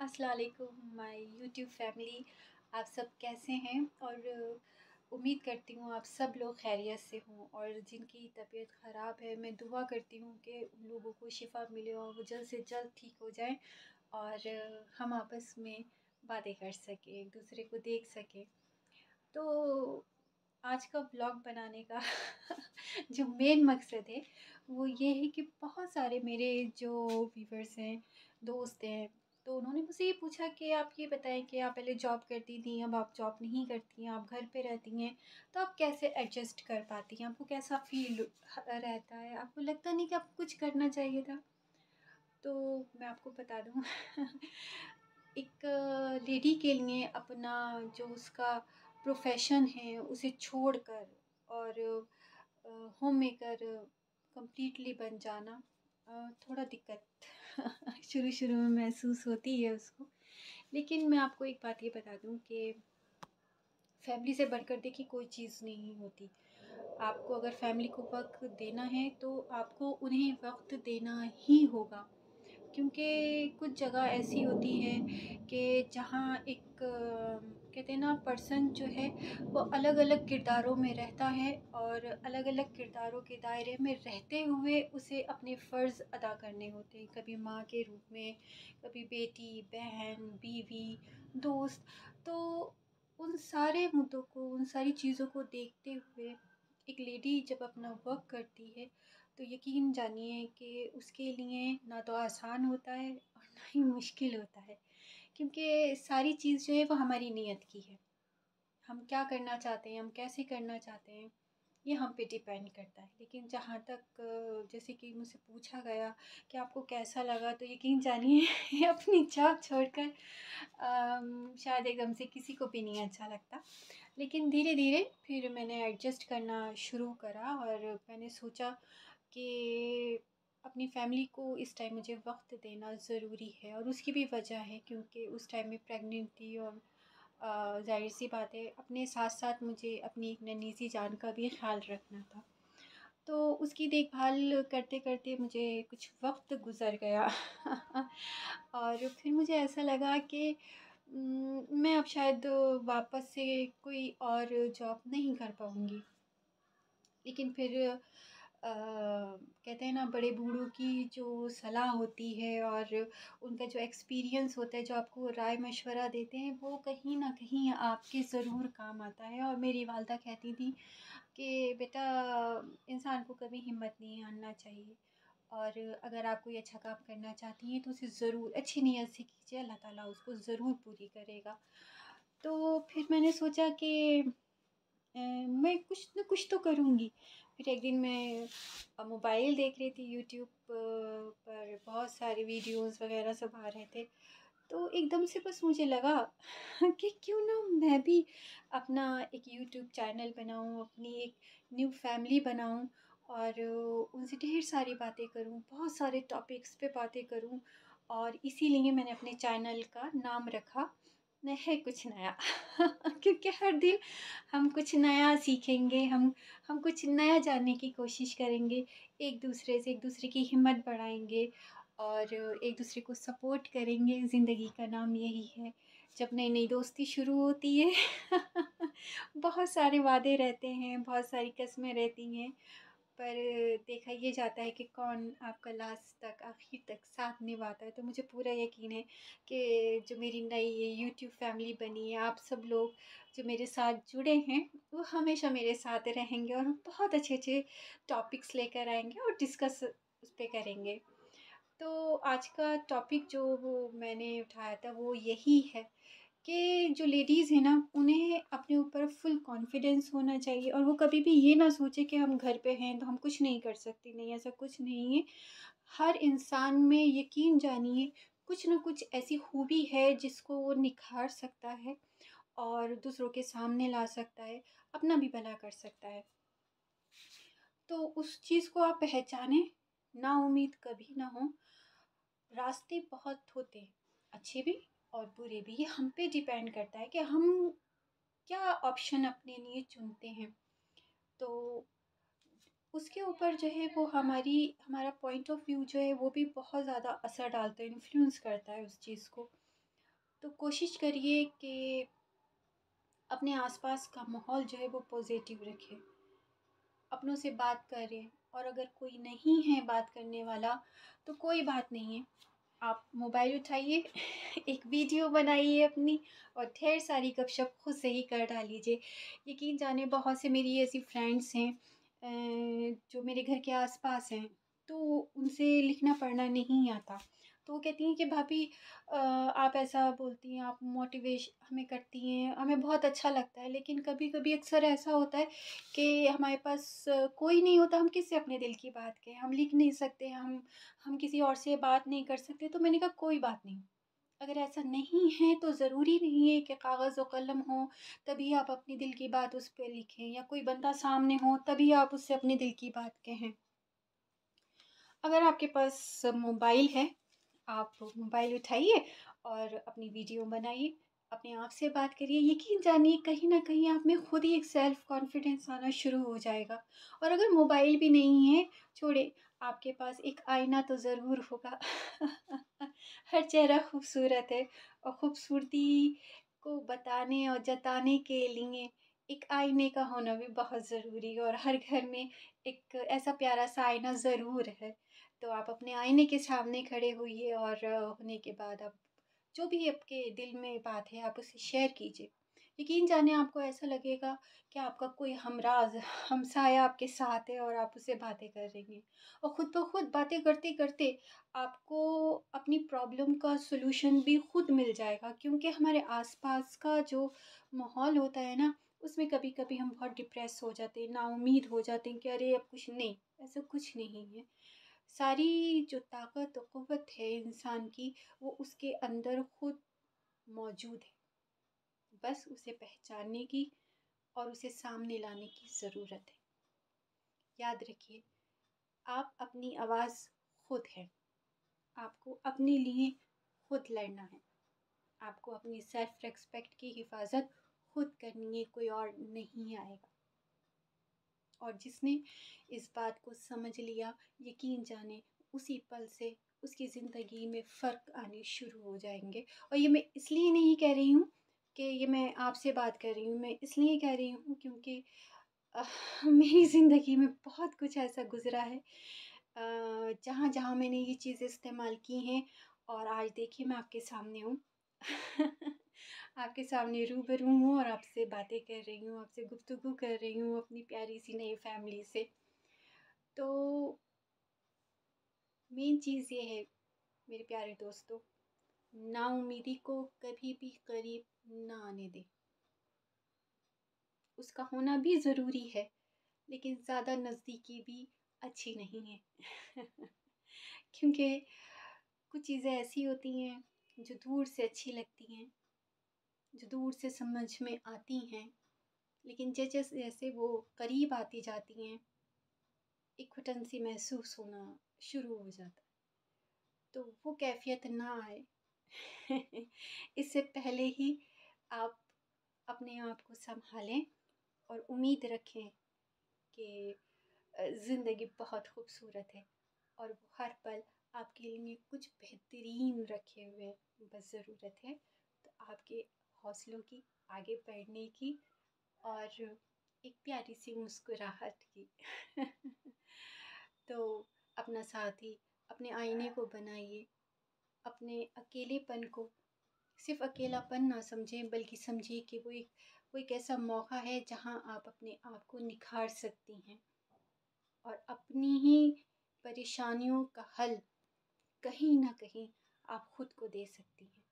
अस्सलाम वालेकुम my YouTube family. आप सब कैसे हैं? और उम्मीद करती हूँ आप सब लोग खैरियत से हों, और जिनकी तबीयत ख़राब है मैं दुआ करती हूँ कि उन लोगों को शिफ़ा मिले और वो जल्द से जल्द ठीक हो जाएं, और हम आपस में बातें कर सकें, एक दूसरे को देख सकें। तो आज का ब्लॉग बनाने का जो मेन मकसद है वो ये है कि बहुत सारे मेरे जो व्यूवर्स हैं, दोस्त हैं, तो उन्होंने मुझसे ये पूछा कि आप ये बताएं कि आप पहले जॉब करती थी, अब आप जॉब नहीं करती हैं, आप घर पे रहती हैं, तो आप कैसे एडजस्ट कर पाती हैं? आपको कैसा फील रहता है? आपको लगता नहीं कि आपको कुछ करना चाहिए था? तो मैं आपको बता दूँ एक लेडी के लिए अपना जो उसका प्रोफेशन है उसे छोड़कर और होम मेकर कंप्लीटली बन जाना थोड़ा दिक्कत शुरू शुरू में महसूस होती है उसको। लेकिन मैं आपको एक बात ये बता दूं कि फैमिली से बढ़कर देखिए कोई चीज़ नहीं होती। आपको अगर फैमिली को वक्त देना है तो आपको उन्हें वक्त देना ही होगा, क्योंकि कुछ जगह ऐसी होती है कि जहाँ एक कहते हैं ना, पर्सन जो है वो अलग अलग किरदारों में रहता है, और अलग अलग किरदारों के दायरे में रहते हुए उसे अपने फ़र्ज़ अदा करने होते हैं, कभी माँ के रूप में, कभी बेटी, बहन, बीवी, दोस्त। तो उन सारे मुद्दों को, उन सारी चीज़ों को देखते हुए एक लेडी जब अपना वर्क करती है तो यकीन जानिए कि उसके लिए ना तो आसान होता है और ना ही मुश्किल होता है, क्योंकि सारी चीज़ जो है वो हमारी नीयत की है। हम क्या करना चाहते हैं, हम कैसे करना चाहते हैं, ये हम पे डिपेंड करता है। लेकिन जहाँ तक जैसे कि मुझसे पूछा गया कि आपको कैसा लगा, तो यकीन जानिए अपनी जॉब छोड़कर शायद एकदम से किसी को भी नहीं अच्छा लगता। लेकिन धीरे धीरे फिर मैंने एडजस्ट करना शुरू करा, और मैंने सोचा कि अपनी फैमिली को इस टाइम मुझे वक्त देना ज़रूरी है, और उसकी भी वजह है क्योंकि उस टाइम में प्रेग्नेंट थी, और ज़ाहिर सी बात है अपने साथ साथ मुझे अपनी एक नन्ही सी जान का भी ख्याल रखना था। तो उसकी देखभाल करते करते मुझे कुछ वक्त गुज़र गया और फिर मुझे ऐसा लगा कि मैं अब शायद वापस से कोई और जॉब नहीं कर पाऊँगी। लेकिन फिर कहते हैं ना, बड़े बूढ़ों की जो सलाह होती है और उनका जो एक्सपीरियंस होता है, जो आपको राय मशवरा देते हैं, वो कहीं ना कहीं आपके ज़रूर काम आता है। और मेरी वालदा कहती थी कि बेटा, इंसान को कभी हिम्मत नहीं हारना चाहिए, और अगर आप कोई अच्छा काम करना चाहती हैं तो उसे ज़रूर अच्छी नीयत से कीजिए, अल्लाह ताला उसको ज़रूर पूरी करेगा। तो फिर मैंने सोचा कि मैं कुछ न कुछ तो करूँगी। फिर एक दिन मैं मोबाइल देख रही थी, यूट्यूब पर बहुत सारे वीडियोज़ वग़ैरह सब आ रहे थे। तो एकदम से बस मुझे लगा कि क्यों ना मैं भी अपना एक यूट्यूब चैनल बनाऊँ, अपनी एक न्यू फैमिली बनाऊँ, और उनसे ढेर सारी बातें करूँ, बहुत सारे टॉपिक्स पे बातें करूँ। और इसीलिए मैंने अपने चैनल का नाम रखा न है कुछ नया क्योंकि हर दिन हम कुछ नया सीखेंगे, हम कुछ नया जानने की कोशिश करेंगे, एक दूसरे की हिम्मत बढ़ाएँगे और एक दूसरे को सपोर्ट करेंगे। ज़िंदगी का नाम यही है। जब नई-नई दोस्ती शुरू होती है बहुत सारे वादे रहते हैं, बहुत सारी कस्में रहती हैं, पर देखा ये जाता है कि कौन आपका लास्ट तक, आखिर तक साथ निभाता है। तो मुझे पूरा यकीन है कि जो मेरी नई ये यूट्यूब फैमिली बनी है, आप सब लोग जो मेरे साथ जुड़े हैं, वो हमेशा मेरे साथ रहेंगे, और हम बहुत अच्छे-अच्छे टॉपिक्स लेकर आएँगे और डिस्कस उस पे करेंगे। तो आज का टॉपिक जो वो मैंने उठाया था वो यही है कि जो लेडीज़ हैं ना, उन्हें अपने ऊपर फुल कॉन्फिडेंस होना चाहिए, और वो कभी भी ये ना सोचे कि हम घर पे हैं तो हम कुछ नहीं कर सकते। नहीं, ऐसा कुछ नहीं है। हर इंसान में यकीन जानिए कुछ ना कुछ ऐसी खूबी है जिसको वो निखार सकता है और दूसरों के सामने ला सकता है, अपना भी भला कर सकता है। तो उस चीज़ को आप पहचानें, नाउम्मीद कभी ना हो। रास्ते बहुत होते हैं, अच्छे भी और बुरे भी। ये हम पे डिपेंड करता है कि हम क्या ऑप्शन अपने लिए चुनते हैं। तो उसके ऊपर जो है वो हमारा पॉइंट ऑफ व्यू जो है वो भी बहुत ज़्यादा असर डालता है, इन्फ्लुएंस करता है उस चीज़ को। تو کوشش کریے کہ اپنے آس پاس کا ماحول جو ہے وہ پازیٹیو رکھیں، اپنوں سے بات کریں، اور اگر کوئی نہیں ہے بات کرنے والا تو کوئی بات نہیں ہے، آپ موبائل اٹھائیے ایک ویڈیو بنائیے اپنی، اور ڈھیر ساری گپ شپ خود سے ہی کر ڈالیجیے۔ یقین جانے بہت سے میری ایسی فرینڈس ہیں جو میرے گھر کے آس پاس ہیں، تو ان سے لکھنا پڑھنا نہیں آتا، تو وہ کہتی ہیں کہ بھابھی آپ ایسا بولتی ہیں، آپ موٹیویش ہمیں کرتی ہیں، ہمیں بہت اچھا لگتا ہے، لیکن کبھی کبھی اکثر ایسا ہوتا ہے کہ ہمارے پاس کوئی نہیں ہوتا، ہم کس سے اپنے دل کی بات کہیں، ہم لکھ نہیں سکتے، ہم کسی اور سے بات نہیں کر سکتے۔ تو میں نے کہا کوئی بات نہیں، اگر ایسا نہیں ہے تو ضروری نہیں ہے کہ کاغذ و قلم ہو تبھی آپ اپنی دل کی بات اس پہ لکھیں، یا کوئی بندہ سامنے ہو تبھی آپ اس سے اپنے دل کی بات کہیں۔ اگر آپ کے پاس موبائل ہے، آپ موبائل اٹھائیے اور اپنی ویڈیو بنائیے، اپنے آپ سے بات کریے، یقین جانیے کہیں نہ کہیں آپ میں خود ہی ایک سیلف کانفیڈنس آنا شروع ہو جائے گا۔ اور اگر موبائل بھی نہیں ہے، چھوڑے، آپ کے پاس ایک آئینہ تو ضرور ہوگا ہر چہرہ خوبصورت ہے، اور خوبصورتی کو بتانے اور جتانے کے لیے ایک آئینے کا ہونا بھی بہت ضروری ہے، اور ہر گھر میں ایک ایسا پیارا سا آئینہ ضرور ہے۔ تو آپ اپنے آئینے کے سامنے کھڑے ہوئیے، اور ہونے کے بعد آپ جو بھی آپ کے دل میں بات ہے آپ اسے شیئر کیجیے۔ یقین جانے آپ کو ایسا لگے گا کہ آپ کا کوئی ہمراز، ہمسایہ آپ کے ساتھ ہے، اور آپ اسے باتیں کر رہی ہیں، اور خود بخود باتیں کرتے کرتے آپ کو اپنی پرابلم کا سلوشن بھی خود مل جائے گا، کیونکہ ہمارے آس پاس کا جو ماحول ہوتا ہے نا، اس میں کبھی کبھی ہم بہت ڈپریس ہو جاتے ہیں، نا امید ہو جاتے ہیں کہ ارے اب کچھ نہیں، ایسا کچھ نہیں ہے۔ ساری جو طاقت و قوت ہے انسان کی، وہ اس کے اندر خود موجود ہے، بس اسے پہچاننے کی اور اسے سامنے لانے کی ضرورت ہے۔ یاد رکھیے، آپ اپنی آواز خود ہے، آپ کو اپنے لیے خود لڑنا ہے، آپ کو اپنی سیلف ریسپیکٹ کی حفاظت خود کرنی ہے، کوئی اور نہیں آئے گا۔ اور جس نے اس بات کو سمجھ لیا، یقین جانے اسی پل سے اس کی زندگی میں فرق آنے شروع ہو جائیں گے۔ اور یہ میں اس لیے نہیں کہہ رہی ہوں کہ یہ میں آپ سے بات کر رہی ہوں، میں اس لیے کہہ رہی ہوں کیونکہ میری زندگی میں بہت کچھ ایسا گزرا ہے جہاں جہاں میں نے یہ چیزیں استعمال کی ہیں، اور آج دیکھیے میں آپ کے سامنے ہوں آپ کے سامنے روبرو ہوں، اور آپ سے باتیں کر رہی ہوں، آپ سے گفتگو کر رہی ہوں اپنی پیاری سی نئی فیملی سے۔ تو مین چیز یہ ہے میرے پیارے دوستو، نا امیدی کو کبھی بھی قریب نہ آنے دیں، اس کا ہونا بھی ضروری ہے، لیکن زیادہ نزدیکی بھی اچھی نہیں ہے کیونکہ کچھ چیزیں ایسی ہوتی ہیں جو دور سے اچھی لگتی ہیں، جو دور سے سمجھ میں آتی ہیں، لیکن جیسے جیسے وہ قریب آتی جاتی ہیں ایک گھٹن سی محسوس ہونا شروع ہو جاتا ہے، تو وہ کیفیت نہ آئے اس سے پہلے ہی آپ اپنے آپ کو سنبھالیں اور امید رکھیں کہ زندگی بہت خوبصورت ہے، اور وہ ہر پل آپ کے لیے کچھ بہترین رکھے ہوئے، بس ضرورت ہے تو آپ کے حوصلوں کی، آگے بڑھنے کی، اور ایک پیاری سی مسکراہٹ کی تو اپنا ساتھی، اپنے آئینے کو بنائیے، اپنے اکیلے پن کو صرف اکیلا پن نہ سمجھیں، بلکہ سمجھیے کہ وہ ایک ایسا موقع ہے جہاں آپ اپنے آپ کو نکھار سکتی ہیں، اور اپنی ہی پریشانیوں کا حل کہیں نہ کہیں آپ خود کو دے سکتی ہیں۔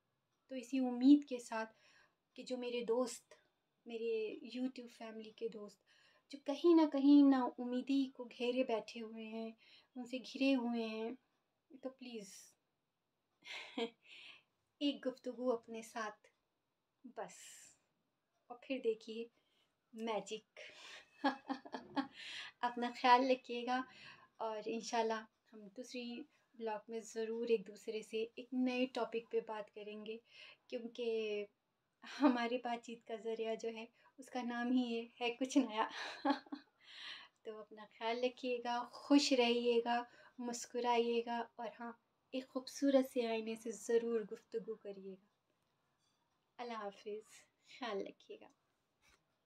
تو اسی امید کے ساتھ کہ جو میرے دوست، میرے یوٹیوب فیملی کے دوست جو کہیں نہ کہیں نا امیدی کو گھیرے بیٹھے ہوئے ہیں، ان سے گھرے ہوئے ہیں، تو پلیز ایک گفتگو اپنے ساتھ، بس، اور پھر دیکھیے میجک اپنا خیال رکھیے گا، اور انشاءاللہ ہم دوسری بلاگ میں ضرور ایک دوسرے سے ایک نئے ٹاپک پہ بات کریں گے، کیونکہ ہماری بات چیت کا ذریعہ جو ہے اس کا نام ہی ہے کچھ نیا تو اپنا خیال رکھیے گا، خوش رہیے گا، مسکرائیے گا، اور ہاں، ایک خوبصورت سے آئینے سے ضرور گفتگو کریے گا۔ اللہ حافظ، خیال رکھیے گا۔